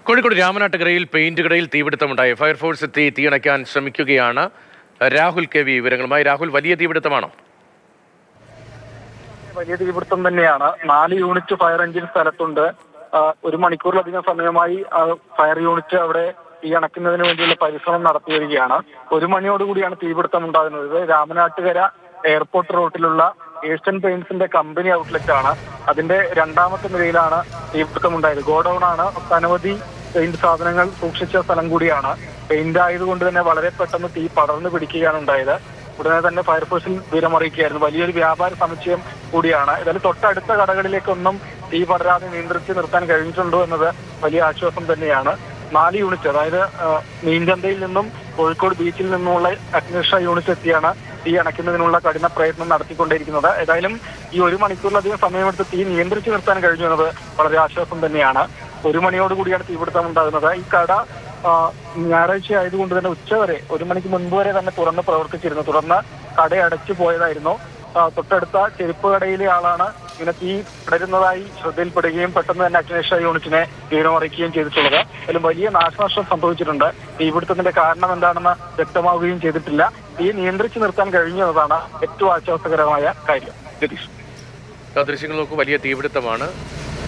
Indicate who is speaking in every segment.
Speaker 1: Kozhikode രാമനാട്ടുകരയിൽ paint കടയിൽ തീപിടുത്തമുണ്ടായി. Fire force എത്തി തീയണയ്ക്കാൻ ശ്രമിക്കുകയാണ്. രാഹുൽ കെ വി വിവരങ്ങളുമായി. രാഹുൽ, വലിയ തീപിടുത്തമാണോ?
Speaker 2: വലിയ തീപിടുത്തം തന്നെയാണ്. 4 യൂണിറ്റ് ഫയർ എഞ്ചിൻ സ്ഥലത്തുണ്ട്. 1 മണിക്കൂറിലധികം സമയമായി ഫയർ യൂണിറ്റ് അവിടെ തീ അണയ്ക്കുന്നതിന് വേണ്ടിയുള്ള പരിശ്രമം നടത്തി വരികയാണ്. 1 മണിയോടുകൂടിയാണ് തീപിടുത്തം ഉണ്ടാകുന്നത്. ഇത് രാമനാട്ടുകര എയർപോർട്ട് റോഡിലുള്ള ഏഷ്യൻ പെയിന്റ്സിന്റെ കമ്പനി ഔട്ട്ലെറ്റ് ആണ്. അതിന്റെ 2ാമത്തെ നിലയിലാണ് തീപിടുത്തം ഉണ്ടായത്. ഗോഡൌൺ ആണ്. അനവധി പെയിന്റ് സാധനങ്ങൾ സൂക്ഷിച്ച സ്ഥലം കൂടിയാണ്. പെയിന്റ് ആയതുകൊണ്ട് തന്നെ വളരെ പെട്ടെന്ന് തീ പടർന്നു പിടിക്കുകയാണ് ഉണ്ടായത്. ഉടനെ തന്നെ ഫയർഫോഴ്സിൽ വിവരമറിയിക്കുകയായിരുന്നു. വലിയൊരു വ്യാപാര സമുച്ചയം കൂടിയാണ്. ഏതായാലും തൊട്ടടുത്ത കടകളിലേക്കൊന്നും തീ പടരാതെ നിയന്ത്രിച്ച് നിർത്താൻ കഴിഞ്ഞിട്ടുണ്ടോ എന്നത് വലിയ ആശ്വാസം തന്നെയാണ്. 4 യൂണിറ്റ്, അതായത് മീൻചന്തയിൽ നിന്നും കോഴിക്കോട് ബീച്ചിൽ നിന്നുമുള്ള അഗ്നിരക്ഷാ യൂണിറ്റ് എത്തിയാണ് തീ അണയ്ക്കുന്നതിനുള്ള കഠിന പ്രയത്നം നടത്തിക്കൊണ്ടിരിക്കുന്നത്. ഏതായാലും ഈ 1 മണിക്കൂറിലധികം സമയമെടുത്ത് തീ നിയന്ത്രിച്ച് നിർത്താൻ കഴിഞ്ഞു എന്നത് വളരെ ആശ്വാസം തന്നെയാണ്. 1 മണിയോടുകൂടിയാണ് തീപിടുത്തം ഉണ്ടാകുന്നത്. ഈ കട ഞായറാഴ്ച ആയതുകൊണ്ട് തന്നെ ഉച്ചവരെ 1 മണിക്ക് മുൻപ് വരെ തന്നെ തുറന്ന് പ്രവർത്തിച്ചിരുന്നു. തുടർന്ന് കട അടച്ചു പോയതായിരുന്നു. തൊട്ടടുത്ത ചെരുപ്പ് കടയിലെ ആളാണ് ഇങ്ങനെ തീ പടരുന്നതായി ശ്രദ്ധയിൽപ്പെടുകയും പെട്ടെന്ന് തന്നെ അഗ്നിരക്ഷാ യൂണിറ്റിനെ വിവരമറിയിക്കുകയും ചെയ്തിട്ടുള്ളത്. അതിലും വലിയ നാശനഷ്ടം സംഭവിച്ചിട്ടുണ്ട്. തീപിടുത്തത്തിന്റെ കാരണം എന്താണെന്ന് വ്യക്തമാവുകയും ചെയ്തിട്ടില്ല. തീ നിയന്ത്രിച്ചു നിർത്താൻ കഴിഞ്ഞു എന്നതാണ് ഏറ്റവും ആശ്വാസകരമായ കാര്യം.
Speaker 1: ദൃശ്യങ്ങൾ നോക്കൂ, വലിയ തീപിടുത്തമാണ്.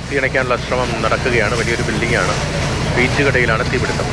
Speaker 1: തീയണയ്ക്കാനുള്ള ശ്രമം നടക്കുകയാണ്. വലിയൊരു ബിൽഡിംഗാണ്. ബീച്ച് കടയിലാണ് തീപിടുത്തം.